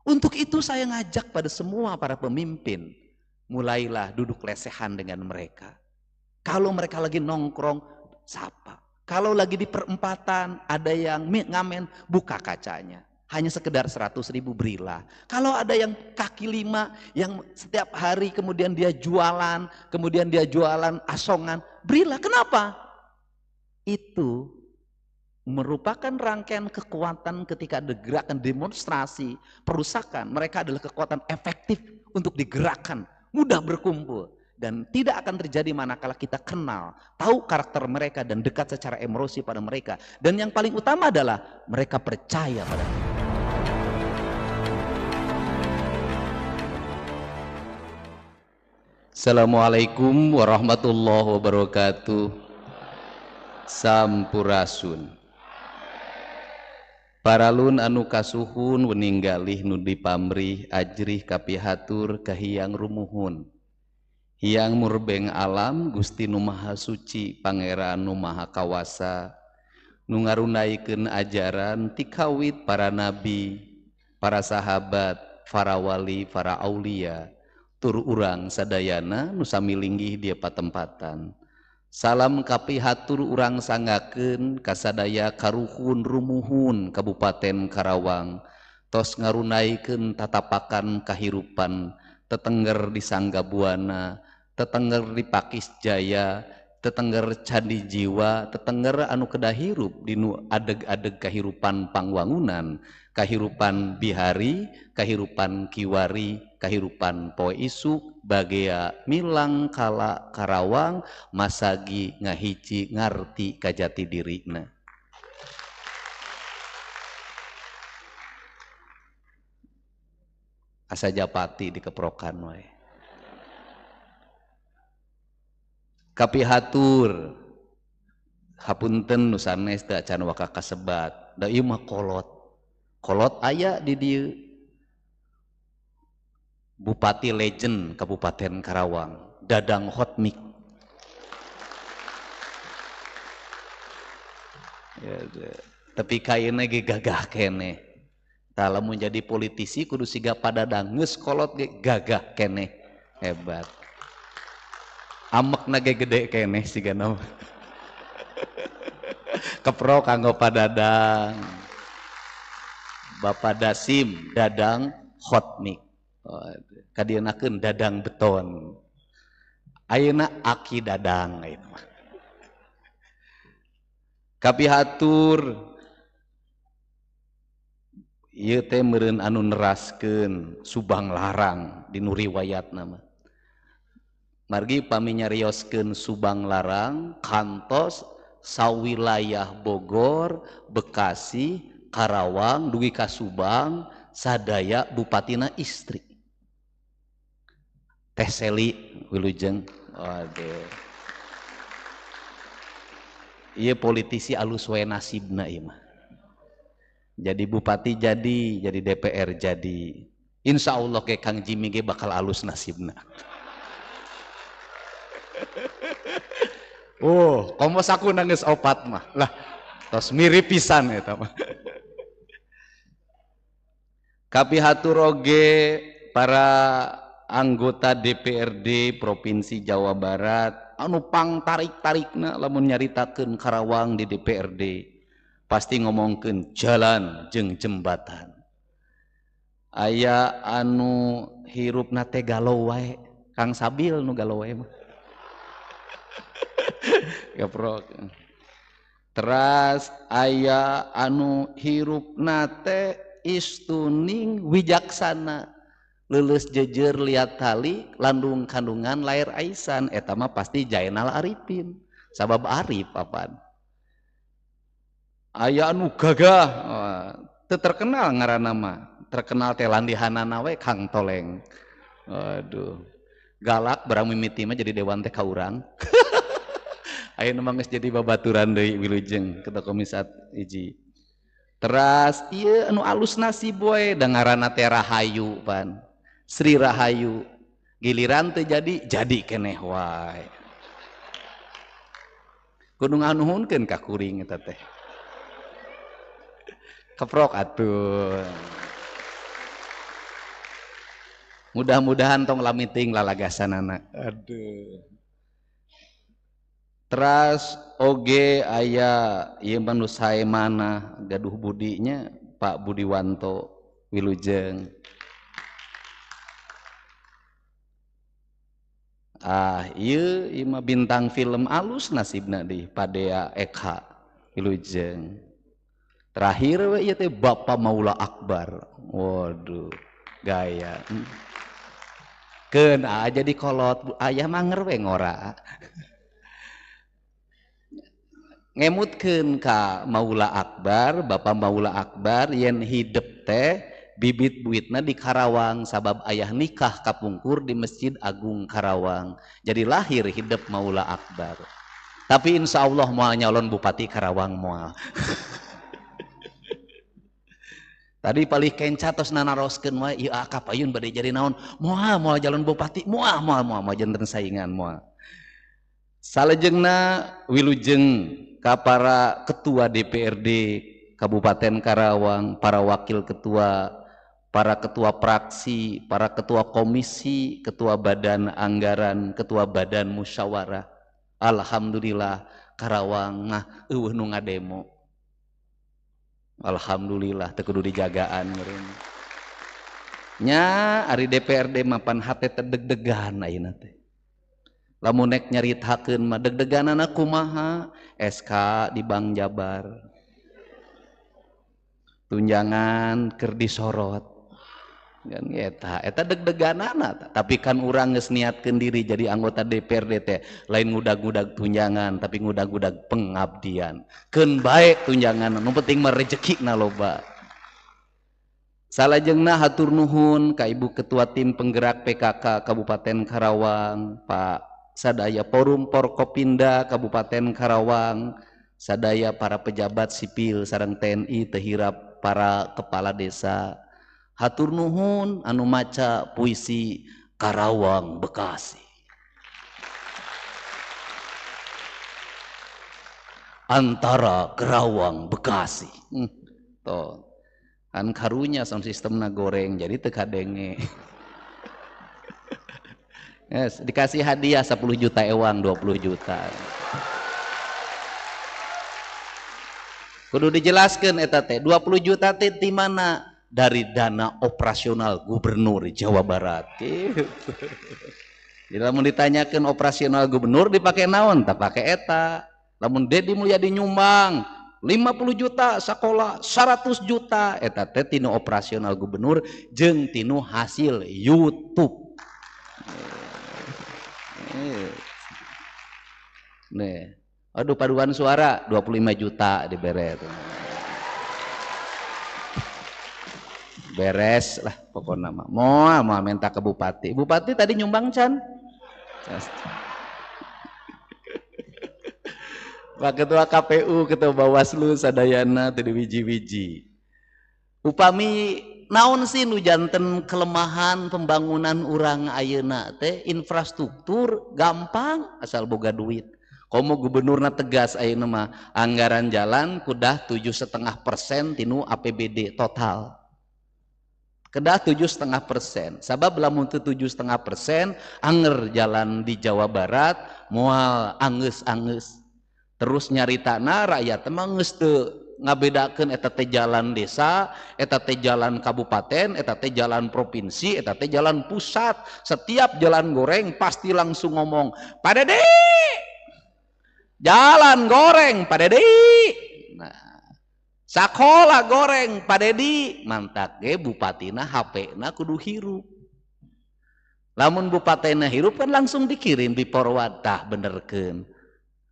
Untuk itu saya ngajak pada semua para pemimpin, mulailah duduk lesehan dengan mereka. Kalau mereka lagi nongkrong, sapa. Kalau lagi di perempatan, ada yang ngamen, buka kacanya. Hanya sekedar 100.000 berilah. Kalau ada yang kaki lima, yang setiap hari kemudian dia jualan asongan, berilah. Kenapa? Itu merupakan rangkaian kekuatan ketika ada gerakan demonstrasi, perusakan. Mereka adalah kekuatan efektif untuk digerakkan, mudah berkumpul. Dan tidak akan terjadi manakala kita kenal, tahu karakter mereka dan dekat secara emosi pada mereka. Dan yang paling utama adalah mereka percaya pada kita. Assalamualaikum warahmatullahi wabarakatuh. Sampurasun. Paralun anu kasuhun weninggalih nu dipamrih ajrih kapihatur kahiyang rumuhun. Hiang murbeng alam Gusti Nu Maha Suci Pangeran Nu Maha Kawasa nu ngarunaikeun ajaran tikawit para nabi, para sahabat, para wali, para aulia, tur urang sadayana nu sami linggih dia patempatan. Salam kapihatur urang sangakeun kasadaya karuhun rumuhun Kabupaten Karawang tos ngarunaikeun tatapakan kahirupan tetengger di Sanggabuana, tetengger di Pakis Jaya, tetengger Candi Jiwa, tetengger anu kedah hirup di nu adeg-adeg kahirupan pangwangunan, kahirupan bihari, kahirupan kiwari, kahirupan poe isuk, bagea milang kala Karawang, masagi ngahiji ngarti kajati dirina. Asa japati dikeprokan wae. Kapihatur hapunten nu sanes teu acan waka kasebat. Da ieu mah kolot. Kolot aya di dieu. Bupati legend Kabupaten Karawang, Dadang Hotmik. Ya, tapi kaina ge gagah keneh. Tah lamun jadi politisi kudu siga padadang geus kolot ge gagah keneh. Hebat. Amekna ge gede keneh sigana. Kepro kanggo padadang. Bapak Dasim Dadang Hotmik. Kadienakeun dadang beton. Ayeuna Aki Dadang ayeuna mah. Kapihatur ieu teh meureun anu neraskeun Subang Larang di nu riwayatna mah. Margi pami nyarioskeun Subang Larang kantos sawilayah Bogor, Bekasi, Karawang dugi ka Subang sadaya bupatina istri. Teh Seli wilujeng. Waduh. Ieu politisi alus wae nasibna ieu mah. Jadi bupati jadi DPR jadi. Insya Allah ke Kang Jimmy ge bakal alus nasibna. Oh, komo saku nangis opat mah. Lah, tos mirip pisan eta mah. Kapihatur oge para anggota DPRD Provinsi Jawa Barat anu pang tarik-tarikna lamun nyaritakeun Karawang di DPRD pasti ngomongkeun jalan jeung jembatan. Aya anu hirupna teh galau wae, Kang Sabil nu galau wae mah. Gaprok. Teras aya anu hirupna teh istuning wijaksana. Lulus jejer lihat tali landung kandungan lahir aisan eta mah pasti Jainal Arifin sabab Arif apaan aya anu gagah teu terkenal ngaranna mah terkenal teh landihanana we Kang Toleng. Aduh galak barang mimiti mah jadi dewan teh ka urang. Ayeuna mah geus jadi babaturan deui wilujeng ketua komisat hiji. Teras ieu anu alus nasib we da ngaranna teh Rahayu pan. Sri Rahayu giliran teh jadi keneh wae. Kudu nganuhunkeun ka kuring eta teh. Keprok atuh. mudah-mudahan tong lamiting lalagasan anak. Aduh. Teras oge aya ieu manu sae mana gaduh budinya Pak Budiwanto Wilujeng. Ieu mah bintang film alus nasibna di Padea Eka Wilujeng. Terakhir ieu teh Bapak Maula Akbar. Waduh, gaya. Keun jadi kolot aya manger we ngora. Ngemutkeun ka Maula Akbar, Bapak Maula Akbar yen hidup teh bibit buitna di Karawang sabab ayah nikah kapungkur di Masjid Agung Karawang. Jadi lahir hidup Maula Akbar. Tapi insya Allah moal nyalon Bupati Karawang moal. Tadi palih kenca tos nanaroskeun wae ieu akap ayun bade jadi naon? Moal jalon bupati, moal janten saingan moal. Salajengna wilujeng ka para ketua DPRD Kabupaten Karawang, para wakil ketua, para ketua praksi, para ketua komisi, ketua badan anggaran, ketua badan musyawarah. Alhamdulillah Karawang eueuh nu ngademo. Alhamdulillah teu kudu dijagaan meureun. Nya ari DPRD mapan hate teh deg-degan ayeuna teh. Lamun nek nyaritakeun mah deg-deganana kumaha? SK di Bank Jabar. Tunjangan keur disorot. Kan eta deg-deganana, tapi kan urang geus niatkeun diri jadi anggota DPRD teh lain ngudag-ngudag tunjangan tapi ngudag-ngudag pengabdian. Keun bae tunjangan, nu penting mah rezekina loba. Salajengna hatur nuhun ka Ibu Ketua Tim Penggerak PKK Kabupaten Karawang, Pak sadaya Forum Porkopinda Kabupaten Karawang, sadaya para pejabat sipil sareng TNI teu hirap para kepala desa. Hatur nuhun anu maca puisi Karawang Bekasi. Antara Karawang Bekasi. Toh. Kan karunya sound sistemna goreng jadi teu kadenge. Yes, dikasih hadiah 10 juta ewang 20 juta. Kudu dijelaskeun eta teh 20 juta teh di mana? Dari dana operasional Gubernur Jawa Barat. Jadi lamun ditanyakan operasional gubernur dipakai naon? Tak pakai eta. Lamun Dedi Mulyadi nyumbang 50 juta sekolah 100 juta eta teh tinu operasional gubernur jeung tinu hasil YouTube. Nih. Aduh paduan suara 25 juta dibere. Beres lah pokoknya mah mau minta ke bupati. Bupati tadi nyumbang can. Pak Ketua KPU, Ketua Bawaslu sadayana teu diwiji-wiji. Upami naon sih nu janten kelemahan pembangunan urang ayeuna teh infrastruktur gampang asal boga duit. Komo gubernurna tegas ayeuna mah anggaran jalan kudah 7,5% tinu APBD total. Kedah 7,5%. Sabab lamun teu 7,5% anger jalan di Jawa Barat moal anggeus-anggeus. Terus nyaritana rakyat mah geus teu ngabedakeun eta teh jalan desa, eta teh jalan kabupaten, eta teh jalan provinsi, eta teh jalan pusat. Setiap jalan goreng pasti langsung ngomong, "Pak Dede! Jalan goreng, Pak Dede!" Nah, sakola goreng Pak Dedi mantak ge bupatina HP-na kudu hirup. Lamun bupatina hirup kan langsung dikirim di forward tah benerkeun.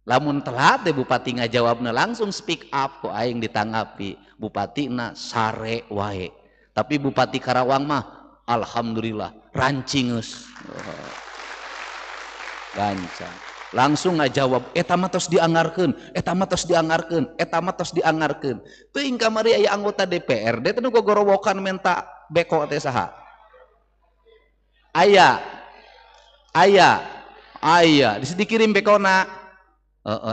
Lamun telat teh bupati ngajawabna langsung speak up ku aing ditanggapi. Bupatina sare wae. Tapi Bupati Karawang mah alhamdulillah rancingeus. Gancang. Langsung ngajawab eta mah tos dianggarkeun, eta mah tos dianggarkeun, eta mah tos dianggarkeun. Teuing kamari aya anggota DPRD teh nu gogorowokan menta beko teh saha? Aya. Dikirim bekona.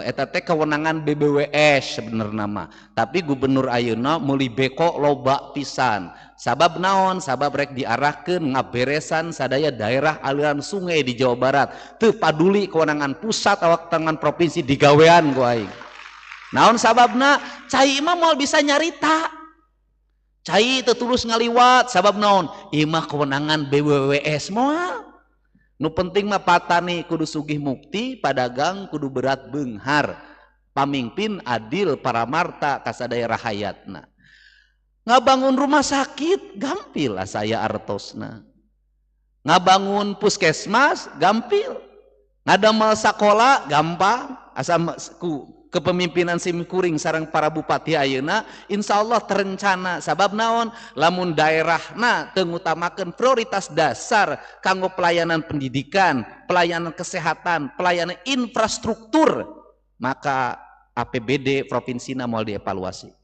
Eta teh kewenangan BBWS sebenarnya mah, tapi gubernur ayeuna meuli beko loba pisan. Sabab naon? Sabab rek diarahkeun ngaberesan sadaya daerah aliran sungai di Jawa Barat. Teu paduli kewenangan pusat awak tangan provinsi digawean ku aing. Naon sababna? Cai mah moal bisa nyarita. Cai teu tulus ngaliwat sabab naon? Ieu mah kewenangan BBWS moal. Nu penting mah patani kudu sugih mukti, padagang kudu berat beunghar, pamimpin adil paramarta ka sadaya rahayatna. Ngabangun rumah sakit gampil saya artosna. Ngabangun puskesmas gampil. Ngadamel sakola gampang. Asa ku kepemimpinan Sim Kuring sareng para bupati ayeuna insyaallah terencana. Sabab naon? Lamun daerahna teu ngutamakeun prioritas dasar kanggo pelayanan pendidikan, pelayanan kesehatan, pelayanan infrastruktur, maka APBD provinsina moal dievaluasi.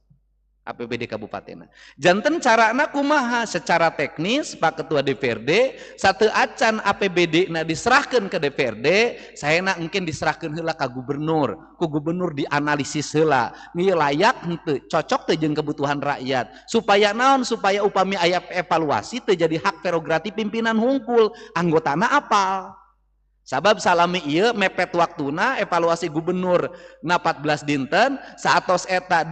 APBD kabupaten. Janten carana kumaha secara teknis Pak Ketua DPRD satu acan APBD na diserahkan ke DPRD, saya nak mungkin diserahkan heula ka gubernur, ku gubernur dianalisis heula, ini layak henteu, cocok teu jeung kebutuhan rakyat, supaya naon, supaya upami aya evaluasi teu jadi hak prerogatif pimpinan hungkul, anggotana apal. Sabab salami ieu mepet waktuna evaluasi gubernur na 14 dinten saatos eta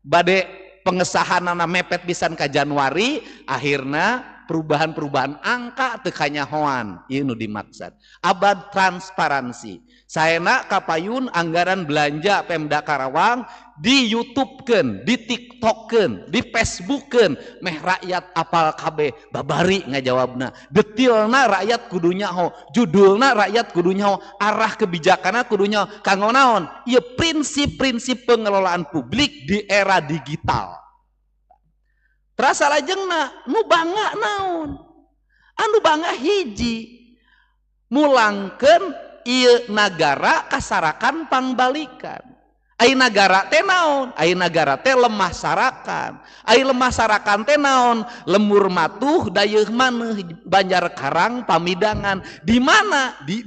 bade pengesahan anak mepet pisan ka Januari, akhirnya perubahan-perubahan angka teu kanyahoan. Ieu nu dimaksud abad transparansi. Saena kapayun anggaran belanja Pemda Karawang di YouTubekeun, di TikTokkeun, di Facebookkeun, meh rakyat apal kabeh babari ngajawabna. Detilna rakyat kudu nyaho, judulna rakyat kudu nyaho, arah kebijakanna kudu nyaho. Kanggo naon? Ieu prinsip-prinsip pengelolaan publik di era digital. Terasa lajengna nu bangga naon? Anu bangga hiji mulangkeun ieu nagara kasarakan pangbalikan. Ai nagara teh naon? Ai nagara teh lemah sarakan. Ai lemah sarakan teh naon? Lemur matuh dayeuh maneh Banjar Karang pamidangan. Di mana? Di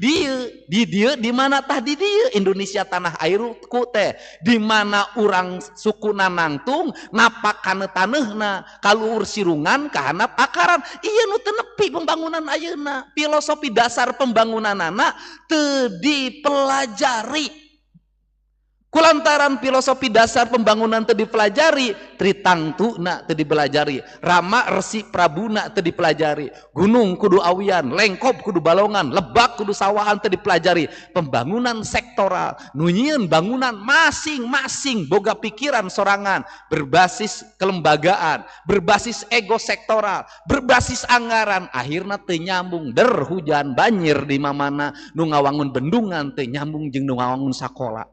dieu di mana tah di dieu Indonesia tanah airku teh. Di mana urang sukuna nangtung napak kana taneuna kaluhur sirungan kahanap akaran. Ieu nu teu nepi pembangunan ayeuna. Filosofi dasar pembangunanana teu dipelajari. Kulantaran filosofi dasar pembangunan teu dipelajari, Tritangtuna teu dipelajari, Rama Resi Prabuna teu dipelajari, gunung kudu awian, lengkop kudu balongan, lebak kudu sawahan teu dipelajari. Pembangunan sektoral, nunyian bangunan masing-masing boga pikiran sorangan, berbasis kelembagaan, berbasis ego sektoral, berbasis anggaran, akhirna teu nyambung, der hujan banjir di mamana, nu ngawangun bendungan teu nyambung jeung nu ngawangun sakola.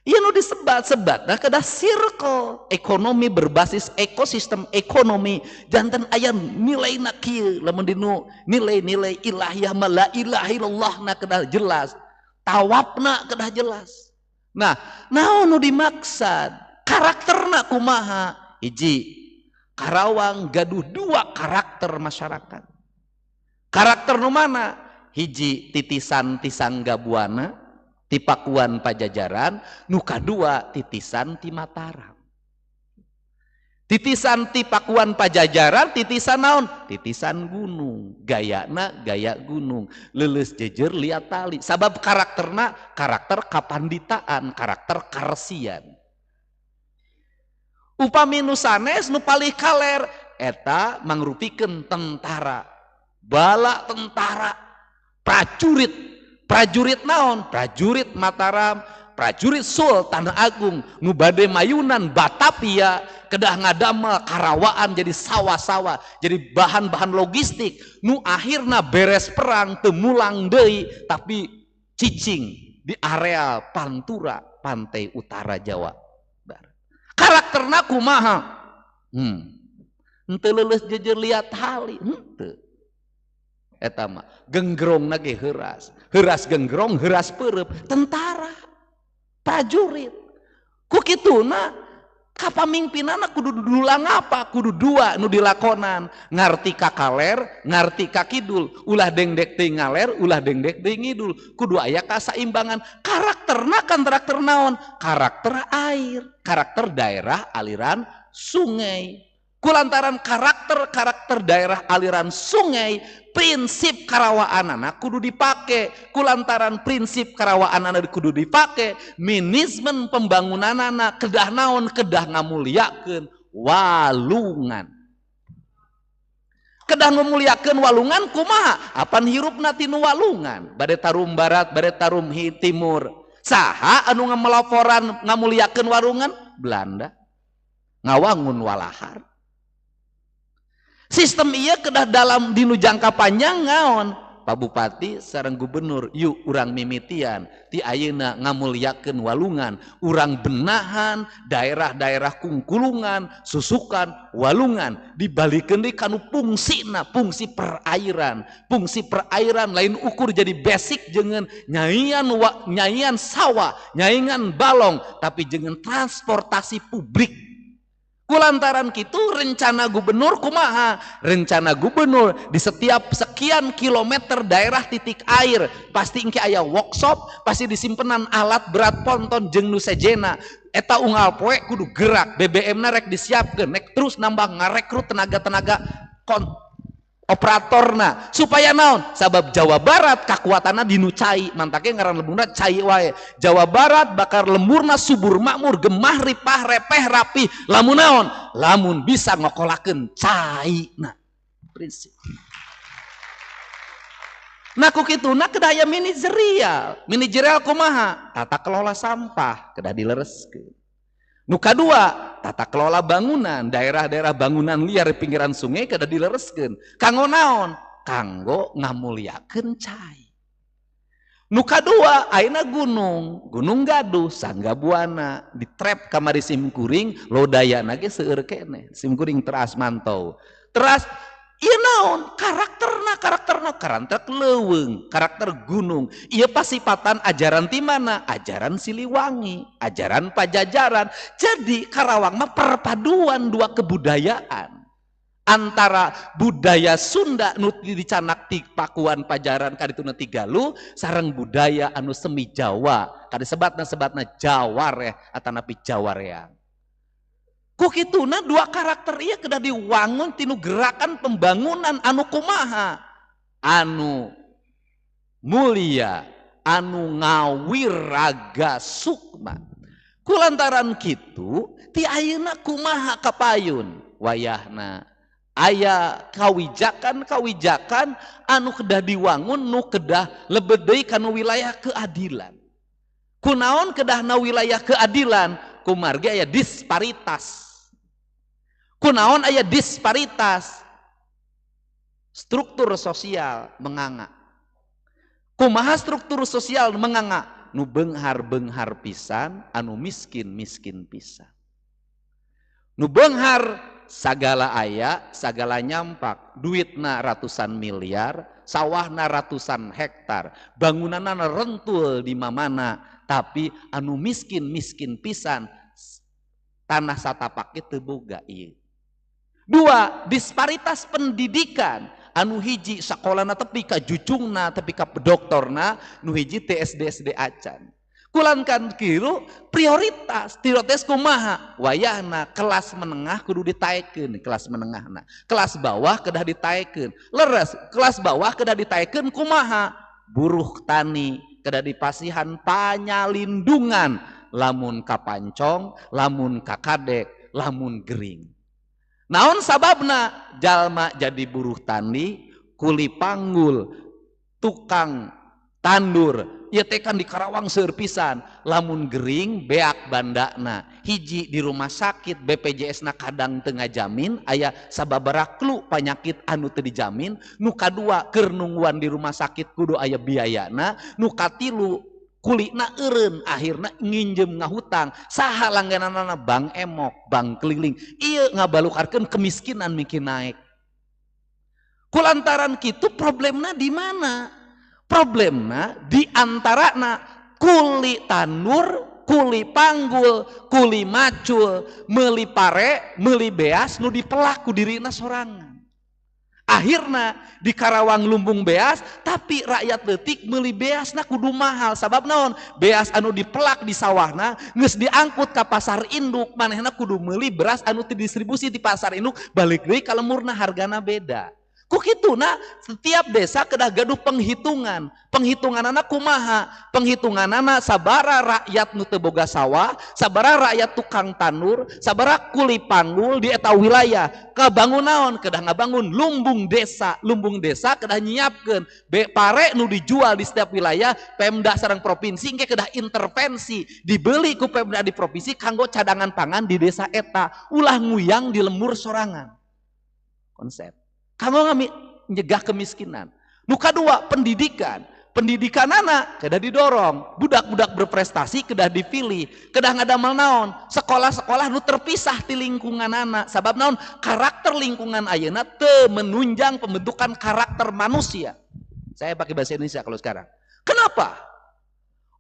Iya nu disebat-sebat, nah kedah circle ekonomi berbasis ekosistem ekonomi, jantan aya nilai nak kieu, lamun dinu nilai-nilai ilahiyah la ilaha illallah na kedah jelas, tawabna kedah jelas. Nah, naon nu dimaksud? Karakterna kumaha? Hiji, Karawang gaduh dua karakter masyarakat. Karakter nu mana? Hiji titisan Tisanggabuana, ti Pakuan Pajajaran, nu kadua titisan ti Mataram. Titisan ti Pakuan Pajajaran, titisan naon? Titisan gunung, gayana gaya gunung, leuleus jejer liat tali. Sabab karakterna karakter kapanditaan, karakter karesian. Upami nu sanes nu palih kaler eta mangrupikeun tentara, bala tentara, prajurit. Prajurit naon? Prajurit Mataram, prajurit Sultan Agung, nu bade mayunan Batavia, kedah ngadamel Karawaan jadi sawah-sawah, jadi bahan-bahan logistik, nu akhirna beres perang teu mulang deui tapi cicing di areal Pantura, pantai utara Jawa Barat. Karakterna kumaha? Henteu leuleus jejer liat hali, henteu. Eta mah genggrongna ge heuras. Heuras genggrong, heuras peureup, tentara, prajurit. Ku kituna kapamimpinana kudu dulang apa? Kudu dua nu dilakonan, ngarti ka kaler, ngarti ka kidul, ulah dengdek teuing ngaler, ulah dengdek teuing ngidul, kudu aya kasaimbangan. Karakterna kan karakter naon? Karakter air, karakter daerah aliran sungai. Kulantaran karakter daerah aliran sungai, prinsip karawaanana kudu dipake. Kulantaran prinsip karawaanana kudu dipake, manajemen pembangunanana kedah naon? Kedah ngamuliakeun walungan. Kedah ngamuliakeun walungan kumaha? Apan hirupna tinu walungan? Bade tarum barat, bade tarum timur. Saha anu ngamelaporan ngamuliakeun walungan? Belanda. Ngawangun walahar. Sistem iya kedah dalam dinu jangka panjang ngaon? Pak Bupati sareng gubernur, yuk urang mimitian ti ayeuna ngamuliakeun walungan, urang benahan daerah-daerah kungkulungan, susukan walungan, dibalikeun deui kanu fungsina, fungsi perairan. Fungsi perairan lain ukur jadi basic jeung nyaian sawah, nyaingan balong, tapi jeung transportasi publik. Kulantaran kitu rencana gubernur kumaha? Rencana gubernur di setiap sekian kilometer daerah titik air pasti engke aya workshop, pasti disimpenan alat berat ponton jeung nu sejena. Eta unggal poe kudu gerak, BBM-na rek disiapkeun, nek terus nambah ngarekrut tenaga-tenaga operatorna supaya naon? Sabab Jawa Barat kakuatanna dinu cai, mantake ngaran lemburna cai wae. Jawa Barat bakar lemburna subur makmur, gemah ripah repeh rapi, lamun naon? Lamun bisa ngokolakeun cai. Nah, prinsip. Nah ku kituna kedah aya manajerial kumaha? Tata kelola sampah kedah dilereskeun. Nu kadua, tata kelola bangunan, daerah-daerah bangunan liar di pinggiran sungai kedah dilereskeun. Kanggo naon? Kanggo ngamuliakeun cai. Nu kadua, ayeuna gunung Gaduh, Sangga Buana, ditrep kamari simkuring, lodayana ge seueur keneh. Simkuring teras mantau. Teras ieu naon? Karakter leuweung, karakter gunung. Ieu pasipatan ajaran ti mana? Ajaran Siliwangi, ajaran Pajajaran. Jadi Karawang mah perpaduan dua kebudayaan. Antara budaya Sunda nu dicanak ti Pakuan Pajajaran kadituna ti Galuh sareng budaya anu semi Jawa. Kadi sebatna Jawareh atanapi Jawareang. Kukituna dua karakter iya kedah diwangun tinu gerakan pembangunan anu kumaha? Anu mulia, anu ngawiraga sukma. Kulantaran kitu ti ayeuna kumaha kapayun? Wayahna aya kawijakan anu kedah diwangun nu kedah lebet deui kana wilayah keadilan. Kunaon kedahna wilayah keadilan? Kumargi aya disparitas. Kunaon aya disparitas? Struktur sosial menganga. Kumaha struktur sosial menganga? Nu beunghar-beunghar pisan, anu miskin-miskin pisan. Nu beunghar sagala aya, sagala nyampak, duitna ratusan miliar, sawahna ratusan hektar, bangunanna rentul di mamana, tapi anu miskin-miskin pisan tanah satapak teu boga ieu. Dua, disparitas pendidikan. Anu hiji sakolana tepi ka jucungna, tepi ka doktorna, nu hiji TSD acan. Kulankan kiru prioritas kumaha? Wayahna kelas menengah kudu ditaekeun, kelas menengahna. Kelas bawah kedah ditaekeun. Leres, kelas bawah kedah ditaekeun kumaha? Buruh tani kedah dipasihan panyalindungan, lamun kapancong, lamun kakadek, lamun gering. Naon sababna? Jalma jadi buruh tani, kuli panggul, tukang tandur, ieu teh kan di Karawang seueur pisan. Lamun gering beak bandana, hiji di rumah sakit BPJS-na kadang teu ngajamin, aya sababaraha klu panyakit anu teu dijamin. Nu kadua keur nungguan di rumah sakit kudu aya biayana. Nu katilu kulina eureun, akhirna nginjem ngahutang. Saha langgananna? Bank emok, bank keliling. Ieu ngabalukarkeun kemiskinan miki naik. Kulantaran kitu problemna di mana? Problemna di antarana kuli tandur, kuli panggul, kuli macul, meuli pare, meuli beas nu dipelak ku dirina sorangan. Akhirna di Karawang lumbung beas, tapi rakyat leutik meuli beasna kudu mahal. Sabab naon? Beas anu dipelak di sawahna geus diangkut ka pasar induk, manehna kudu meuli beras anu didistribusi di pasar induk, balik deui ka lemurna hargana beda. Ku kituna setiap desa kedah gaduh penghitungan. Penghitunganana kumaha? Penghitunganana sabara rakyat nu teu boga sawah, sabara rakyat tukang tanur, sabara kuli panggul di eta wilayah. Kabangun naon? Kedah ngabangun lumbung desa. Lumbung desa kedah nyiapkeun pare nu dijual di setiap wilayah, Pemda sareng provinsi engke kedah intervensi, dibeli ku Pemda di provinsi kanggo cadangan pangan di desa eta, ulah nguyang di lembur sorangan. Konsep kanggo nyegah kemiskinan. Nu kadua pendidikan. Pendidikan anak kedah didorong, budak-budak berprestasi kedah dipilih, kedah ngadamel naon? Sekolah-sekolah nu terpisah di lingkungan anak. Sabab naon? Karakter lingkungan ayeuna teu menunjang pembentukan karakter manusia. Saya pakai bahasa Indonesia kalau sekarang. Kenapa?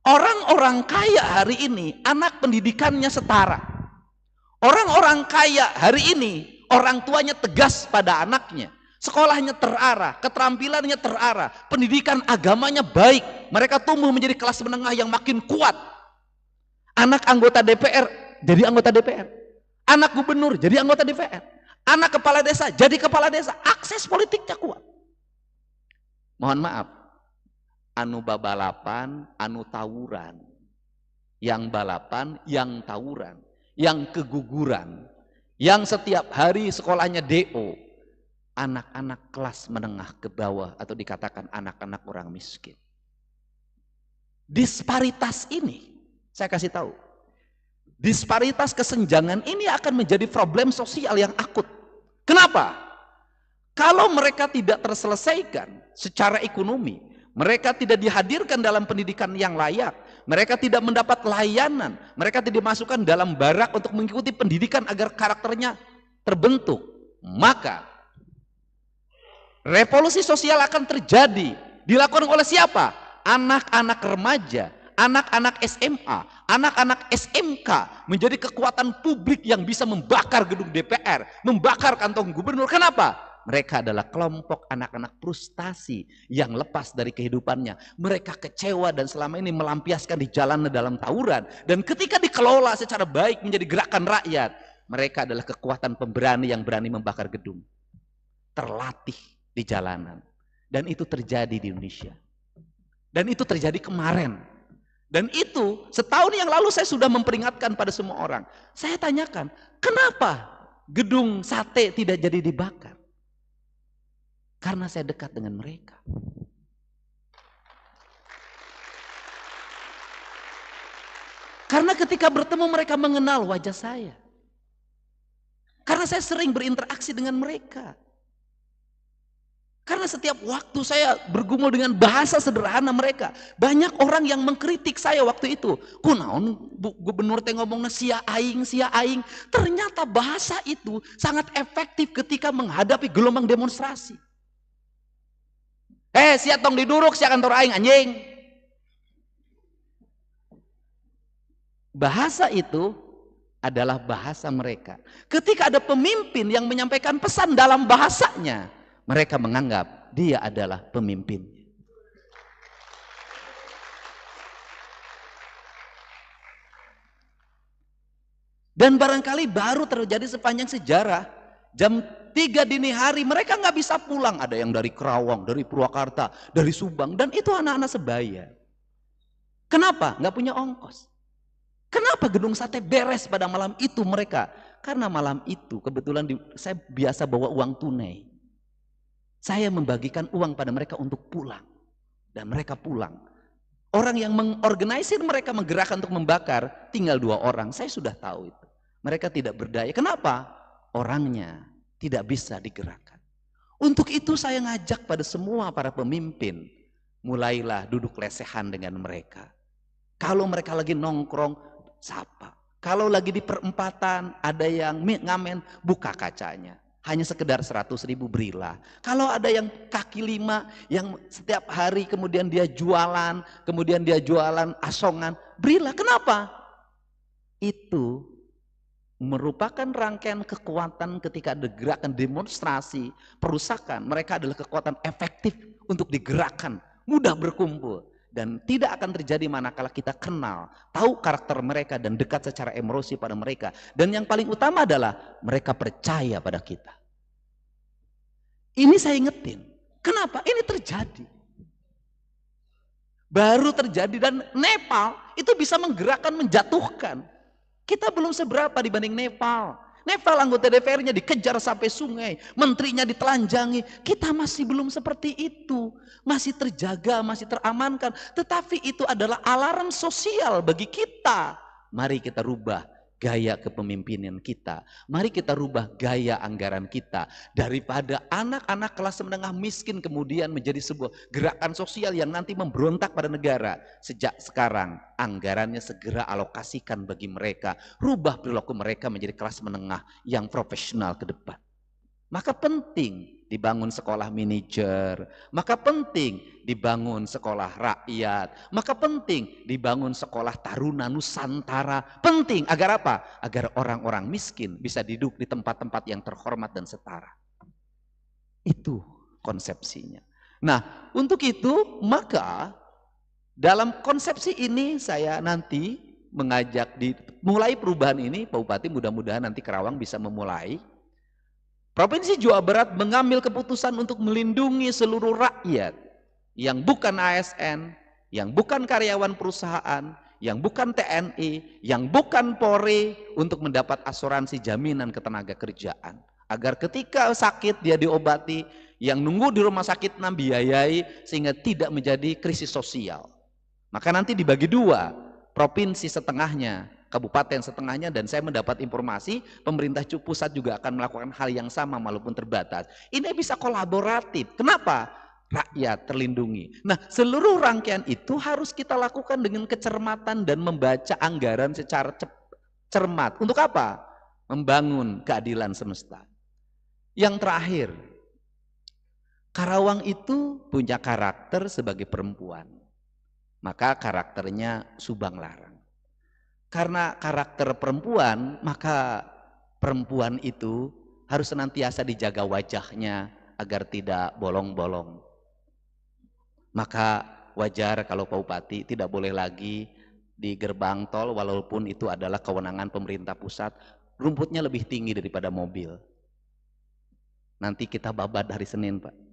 Orang-orang kaya hari ini anak pendidikannya setara. Orang-orang kaya hari ini orang tuanya tegas pada anaknya. Sekolahnya terarah, keterampilannya terarah, pendidikan agamanya baik, mereka tumbuh menjadi kelas menengah yang makin kuat. Anak anggota DPR jadi anggota DPR, anak gubernur jadi anggota DPR, anak kepala desa jadi kepala desa, akses politiknya kuat. Mohon maaf, anu babalapan, anu tawuran, yang balapan, yang tawuran, yang keguguran, yang setiap hari sekolahnya DO, anak-anak kelas menengah ke bawah atau dikatakan anak-anak orang miskin. Disparitas ini, saya kasih tahu, disparitas kesenjangan ini akan menjadi problem sosial yang akut. Kenapa? Kalau mereka tidak terselesaikan secara ekonomi, mereka tidak dihadirkan dalam pendidikan yang layak, mereka tidak mendapat layanan, mereka tidak dimasukkan dalam barak untuk mengikuti pendidikan agar karakternya terbentuk, maka revolusi sosial akan terjadi. Dilakukan oleh siapa? Anak-anak remaja, anak-anak SMA, anak-anak SMK menjadi kekuatan publik yang bisa membakar gedung DPR, membakar kantong gubernur. Kenapa? Mereka adalah kelompok anak-anak frustasi yang lepas dari kehidupannya. Mereka kecewa dan selama ini melampiaskan di jalan dalam tawuran. Dan ketika dikelola secara baik menjadi gerakan rakyat, mereka adalah kekuatan pemberani yang berani membakar gedung. Terlatih di jalanan, dan itu terjadi di Indonesia, dan itu terjadi kemarin, dan itu setahun yang lalu saya sudah memperingatkan pada semua orang. Saya tanyakan, kenapa gedung sate tidak jadi dibakar? Karena saya dekat dengan mereka. Karena ketika bertemu mereka mengenal wajah saya, karena saya sering berinteraksi dengan mereka. Karena setiap waktu saya bergumul dengan bahasa sederhana mereka. Banyak orang yang mengkritik saya waktu itu. Kunaon gubernur teh ngomongna sia aing, sia aing. Ternyata bahasa itu sangat efektif ketika menghadapi gelombang demonstrasi. Sia tong diduruk, sia kantor aing anjing. Bahasa itu adalah bahasa mereka. Ketika ada pemimpin yang menyampaikan pesan dalam bahasanya, mereka menganggap dia adalah pemimpin. Dan barangkali baru terjadi sepanjang sejarah. Jam 3 dini hari mereka nggak bisa pulang. Ada yang dari Kerawang, dari Purwakarta, dari Subang. Dan itu anak-anak sebaya. Kenapa? Nggak punya ongkos. Kenapa gedung sate beres pada malam itu mereka? Karena malam itu kebetulan saya biasa bawa uang tunai. Saya membagikan uang pada mereka untuk pulang. Dan mereka pulang. Orang yang mengorganisir mereka menggerakkan untuk membakar tinggal 2 orang. Saya sudah tahu itu. Mereka tidak berdaya. Kenapa? Orangnya tidak bisa digerakkan. Untuk itu saya ngajak pada semua para pemimpin. Mulailah duduk lesehan dengan mereka. Kalau mereka lagi nongkrong, sapa. Kalau lagi di perempatan ada yang ngamen, buka kacanya. Hanya sekedar 100.000 berilah. Kalau ada yang kaki 5 yang setiap hari kemudian dia jualan asongan, berilah. Kenapa? itu merupakan rangkaian kekuatan ketika ada gerakan demonstrasi, perusakan. Mereka adalah kekuatan efektif untuk digerakkan, mudah berkumpul. Dan tidak akan terjadi manakala kita kenal, tahu karakter mereka dan dekat secara emosi pada mereka. Dan yang paling utama adalah mereka percaya pada kita. Ini saya ingetin. Kenapa? Ini terjadi. Baru terjadi dan Nepal itu bisa menggerakkan, menjatuhkan. Kita belum seberapa dibanding Nepal. Nepal anggota DPR-nya dikejar sampai sungai, menterinya ditelanjangi. Kita masih belum seperti itu. Masih terjaga, masih teramankan. Tetapi itu adalah alarm sosial bagi kita. Mari kita rubah gaya kepemimpinan kita. Mari kita rubah gaya anggaran kita. Daripada anak-anak kelas menengah miskin kemudian menjadi sebuah gerakan sosial yang nanti memberontak pada negara. Sejak sekarang anggarannya segera alokasikan bagi mereka. Rubah perilaku mereka menjadi kelas menengah yang profesional ke depan. Maka penting dibangun sekolah manajer, maka penting dibangun sekolah rakyat, maka penting dibangun sekolah taruna Nusantara. Penting agar apa? Agar orang-orang miskin bisa duduk di tempat-tempat yang terhormat dan setara. Itu konsepsinya. Nah, untuk itu maka dalam konsepsi ini saya nanti mengajak mulai perubahan ini, Pak Bupati, mudah-mudahan nanti Karawang bisa memulai. Provinsi Jawa Barat mengambil keputusan untuk melindungi seluruh rakyat yang bukan ASN, yang bukan karyawan perusahaan, yang bukan TNI, yang bukan Polri untuk mendapat asuransi jaminan ketenaga kerjaan. Agar ketika sakit dia diobati, yang nunggu di rumah sakit membiayai sehingga tidak menjadi krisis sosial. Maka nanti dibagi dua, provinsi setengahnya, kabupaten setengahnya, dan saya mendapat informasi pemerintah pusat juga akan melakukan hal yang sama walaupun terbatas. Ini bisa kolaboratif. Kenapa? Rakyat terlindungi. Nah, seluruh rangkaian itu harus kita lakukan dengan kecermatan dan membaca anggaran secara cermat. Untuk apa? Membangun keadilan semesta. Yang terakhir, Karawang itu punya karakter sebagai perempuan. Maka karakternya Subang Larang. Karena karakter perempuan, maka perempuan itu harus senantiasa dijaga wajahnya agar tidak bolong-bolong. Maka wajar kalau Pak Bupati tidak boleh lagi di gerbang tol, walaupun itu adalah kewenangan pemerintah pusat, rumputnya lebih tinggi daripada mobil. Nanti kita babat hari Senin, Pak.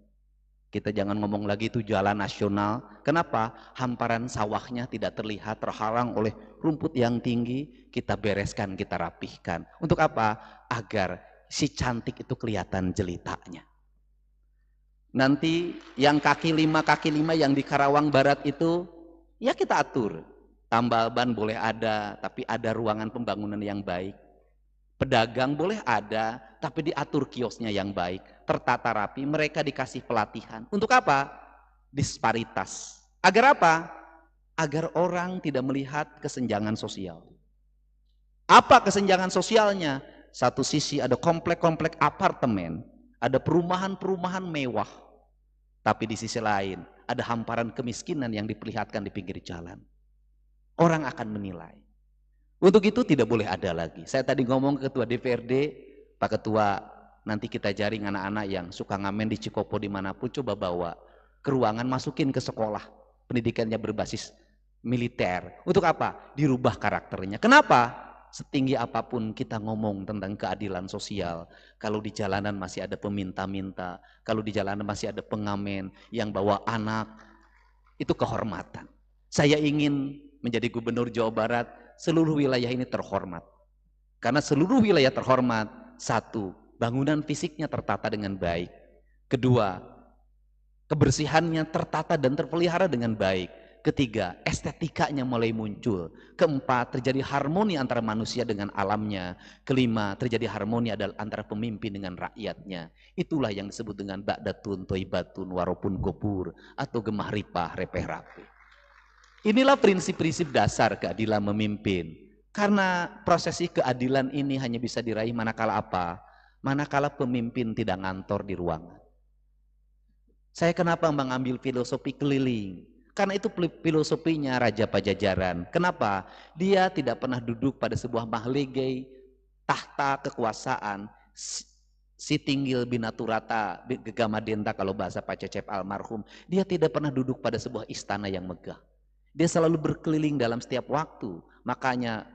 Kita jangan ngomong lagi itu jalan nasional. Kenapa? Hamparan sawahnya tidak terlihat, terhalang oleh rumput yang tinggi. Kita bereskan, kita rapihkan. Untuk apa? Agar si cantik itu kelihatan jelitanya. Nanti yang kaki lima yang di Karawang Barat itu, ya kita atur. Tambal ban boleh ada, tapi ada ruangan pembangunan yang baik. Pedagang boleh ada, tapi diatur kiosnya yang baik, tertata rapi, mereka dikasih pelatihan. Untuk apa? Disparitas. Agar apa? Agar orang tidak melihat kesenjangan sosial. Apa kesenjangan sosialnya? Satu sisi ada komplek-komplek apartemen, ada perumahan-perumahan mewah, tapi di sisi lain ada hamparan kemiskinan yang diperlihatkan di pinggir jalan. Orang akan menilai. Untuk itu tidak boleh ada lagi. Saya tadi ngomong ke Ketua DPRD, Pak Ketua, nanti kita jaring anak-anak yang suka ngamen di Cikopo dimanapun, coba bawa ke ruangan, masukin ke sekolah, pendidikannya berbasis militer. Untuk apa? Dirubah karakternya. Kenapa? Setinggi apapun kita ngomong tentang keadilan sosial, kalau di jalanan masih ada peminta-minta, kalau di jalanan masih ada pengamen yang bawa anak, itu kehormatan. Saya ingin menjadi gubernur Jawa Barat, seluruh wilayah ini terhormat. Karena seluruh wilayah terhormat, satu, bangunan fisiknya tertata dengan baik. Kedua, kebersihannya tertata dan terpelihara dengan baik. Ketiga, estetikanya mulai muncul. Keempat, terjadi harmoni antara manusia dengan alamnya. Kelima, terjadi harmoni antara pemimpin dengan rakyatnya. Itulah yang disebut dengan ba'datun, toibatun, waropun gopur, atau gemah ripah, repeh rapih. Inilah prinsip-prinsip dasar keadilan memimpin. Karena prosesi keadilan ini hanya bisa diraih manakala apa? Manakala pemimpin tidak ngantor di ruangan. Saya kenapa mengambil filosofi keliling? Karena itu filosofinya Raja Pajajaran. Kenapa? Dia tidak pernah duduk pada sebuah mahligai, tahta kekuasaan, si tinggil binaturata, gegamadenta kalau bahasa Pak Cecep almarhum. Dia tidak pernah duduk pada sebuah istana yang megah. Dia selalu berkeliling dalam setiap waktu. Makanya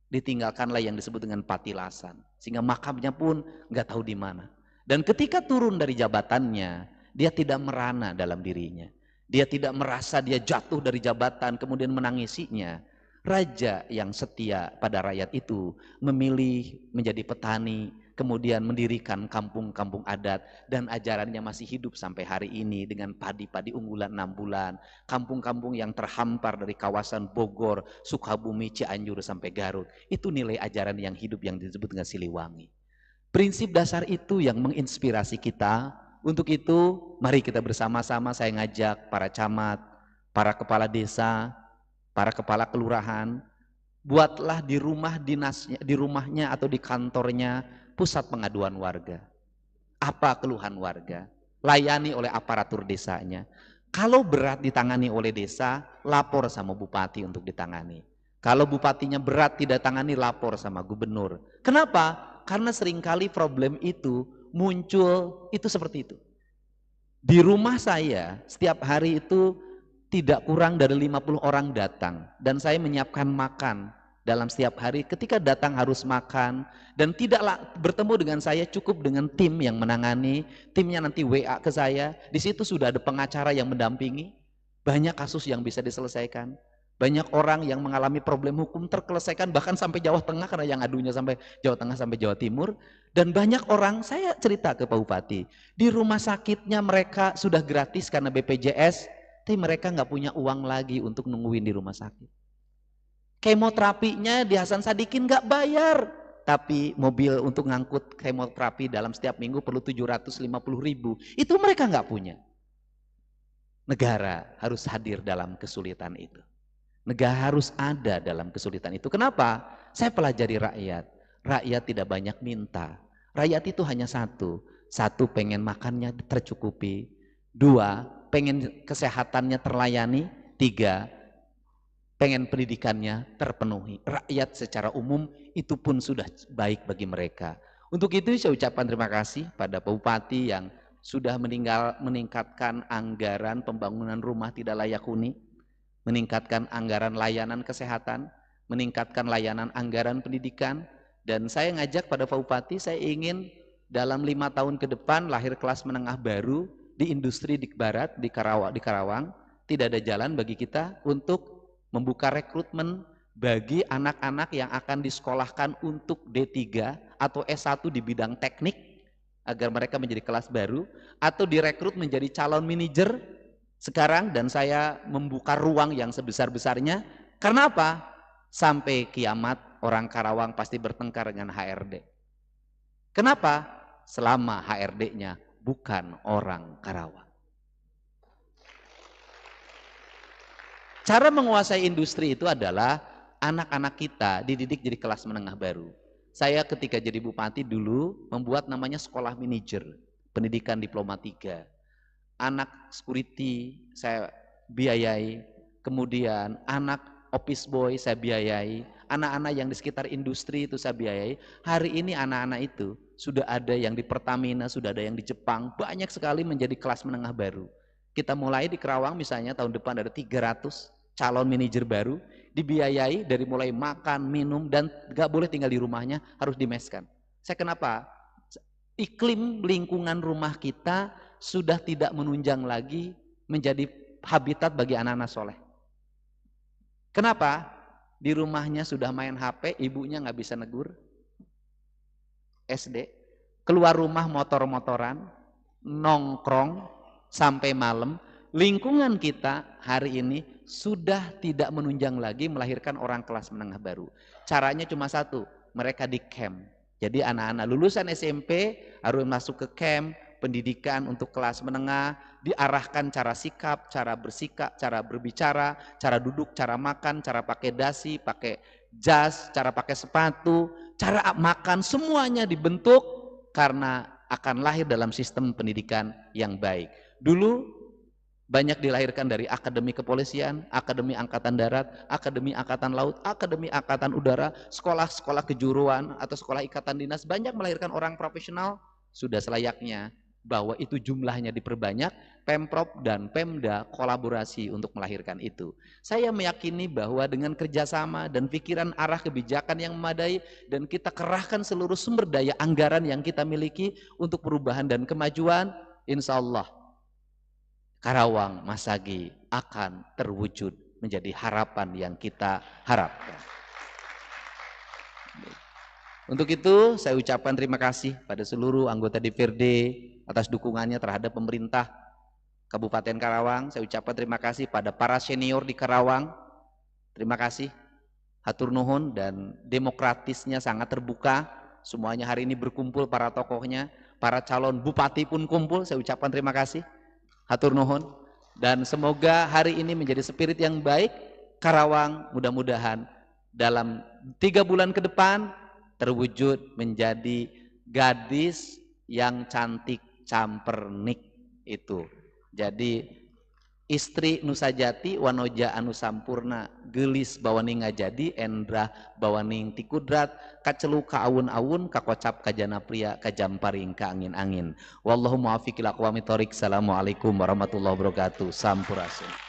ditinggalkanlah yang disebut dengan patilasan. Sehingga makamnya pun nggak tahu di mana. Dan ketika turun dari jabatannya, dia tidak merana dalam dirinya. Dia tidak merasa dia jatuh dari jabatan kemudian menangisinya. Raja yang setia pada rakyat itu memilih menjadi petani, kemudian mendirikan kampung-kampung adat, dan ajarannya masih hidup sampai hari ini dengan padi-padi unggulan 6 bulan. Kampung-kampung yang terhampar dari kawasan Bogor, Sukabumi, Cianjur sampai Garut. Itu nilai ajaran yang hidup yang disebut dengan Siliwangi. Prinsip dasar itu yang menginspirasi kita. Untuk itu, mari kita bersama-sama saya ngajak para camat, para kepala desa, para kepala kelurahan, buatlah di rumah dinasnya, di rumahnya atau di kantornya pusat pengaduan warga. Apa keluhan warga? Layani oleh aparatur desanya. Kalau berat ditangani oleh desa, lapor sama bupati untuk ditangani. Kalau bupatinya berat tidak tangani, lapor sama gubernur. Kenapa? Karena seringkali problem itu muncul itu seperti itu. Di rumah saya setiap hari itu tidak kurang dari 50 orang datang dan saya menyiapkan makan dalam setiap hari. Ketika datang harus makan dan tidaklah bertemu dengan saya, cukup dengan tim yang menangani, timnya nanti WA ke saya. Di situ sudah ada pengacara yang mendampingi. Banyak kasus yang bisa diselesaikan. Banyak orang yang mengalami problem hukum terselesaikan bahkan sampai Jawa Tengah karena yang adunya sampai Jawa Tengah sampai Jawa Timur. Dan banyak orang, saya cerita ke Pak Bupati, di rumah sakitnya mereka sudah gratis karena BPJS, tapi mereka nggak punya uang lagi untuk nungguin di rumah sakit. Kemoterapinya di Hasan Sadikin nggak bayar, tapi mobil untuk ngangkut kemoterapi dalam setiap minggu perlu 750.000. Itu mereka nggak punya. Negara harus hadir dalam kesulitan itu. Negara harus ada dalam kesulitan itu. Kenapa? Saya pelajari rakyat. Rakyat tidak banyak minta. Rakyat itu hanya satu. Satu, pengen makannya tercukupi. Dua, pengen kesehatannya terlayani. Tiga, pengen pendidikannya terpenuhi. Rakyat secara umum itu pun sudah baik bagi mereka. Untuk itu saya ucapkan terima kasih pada Pak Bupati yang sudah meningkatkan anggaran pembangunan rumah tidak layak huni, meningkatkan anggaran layanan kesehatan, meningkatkan layanan anggaran pendidikan. Dan saya ngajak pada Pak Bupati, saya ingin dalam 5 tahun ke depan lahir kelas menengah baru di industri di barat, di Karawang. Tidak ada jalan bagi kita untuk membuka rekrutmen bagi anak-anak yang akan disekolahkan untuk D3 atau S1 di bidang teknik agar mereka menjadi kelas baru, atau direkrut menjadi calon manajer sekarang. Dan saya membuka ruang yang sebesar-besarnya. Karena apa? Sampai kiamat orang Karawang pasti bertengkar dengan HRD. Kenapa? Selama HRD-nya bukan orang Karawang. Cara menguasai industri itu adalah anak-anak kita dididik jadi kelas menengah baru. Saya ketika jadi bupati dulu membuat namanya sekolah manajer, pendidikan diploma 3. Anak security saya biayai, kemudian anak office boy saya biayai, anak-anak yang di sekitar industri itu saya biayai. Hari ini anak-anak itu sudah ada yang di Pertamina, sudah ada yang di Jepang, banyak sekali menjadi kelas menengah baru. Kita mulai di Kerawang misalnya tahun depan ada 300 calon manajer baru, dibiayai dari mulai makan, minum, dan gak boleh tinggal di rumahnya, harus dimeskan. Saya kenapa? Iklim lingkungan rumah kita sudah tidak menunjang lagi menjadi habitat bagi anak-anak soleh. Kenapa? Di rumahnya sudah main HP, ibunya nggak bisa negur. SD, keluar rumah motor-motoran, nongkrong sampai malam. Lingkungan kita hari ini sudah tidak menunjang lagi melahirkan orang kelas menengah baru. Caranya cuma satu, mereka di camp. Jadi anak-anak lulusan SMP harus masuk ke camp pendidikan untuk kelas menengah, diarahkan cara sikap, cara bersikap, cara berbicara, cara duduk, cara makan, cara pakai dasi, pakai jas, cara pakai sepatu, cara makan, semuanya dibentuk karena akan lahir dalam sistem pendidikan yang baik. Dulu Banyak dilahirkan dari akademi kepolisian, akademi angkatan darat, akademi angkatan laut, akademi angkatan udara, sekolah-sekolah kejuruan atau sekolah ikatan dinas, banyak melahirkan orang profesional. Sudah selayaknya bahwa itu jumlahnya diperbanyak, Pemprov dan Pemda kolaborasi untuk melahirkan itu. Saya meyakini bahwa dengan kerjasama dan pikiran arah kebijakan yang memadai dan kita kerahkan seluruh sumber daya anggaran yang kita miliki untuk perubahan dan kemajuan, insya Allah Karawang Masagi akan terwujud menjadi harapan yang kita harapkan. Untuk itu saya ucapkan terima kasih pada seluruh anggota DPRD atas dukungannya terhadap pemerintah Kabupaten Karawang. Saya ucapkan terima kasih pada para senior di Karawang. Terima kasih. Hatur nuhun, dan demokratisnya sangat terbuka. Semuanya hari ini berkumpul, para tokohnya, para calon bupati pun kumpul. Saya ucapkan terima kasih. Hatur nuhun, dan semoga hari ini menjadi spirit yang baik. Karawang mudah-mudahan dalam 3 bulan ke depan terwujud menjadi gadis yang cantik campernik itu. Jadi istri Nusajati wanoja anu sampurna, gelis bawaning ngajadi, endrah bawaning tikudrat, kacelu ka awun-awun, kakocap ka jana pria, kajamparing ka angin-angin. Wallahu muwaffiq ila aqwamit thoriq. Assalamualaikum warahmatullahi wabarakatuh. Sampurasun.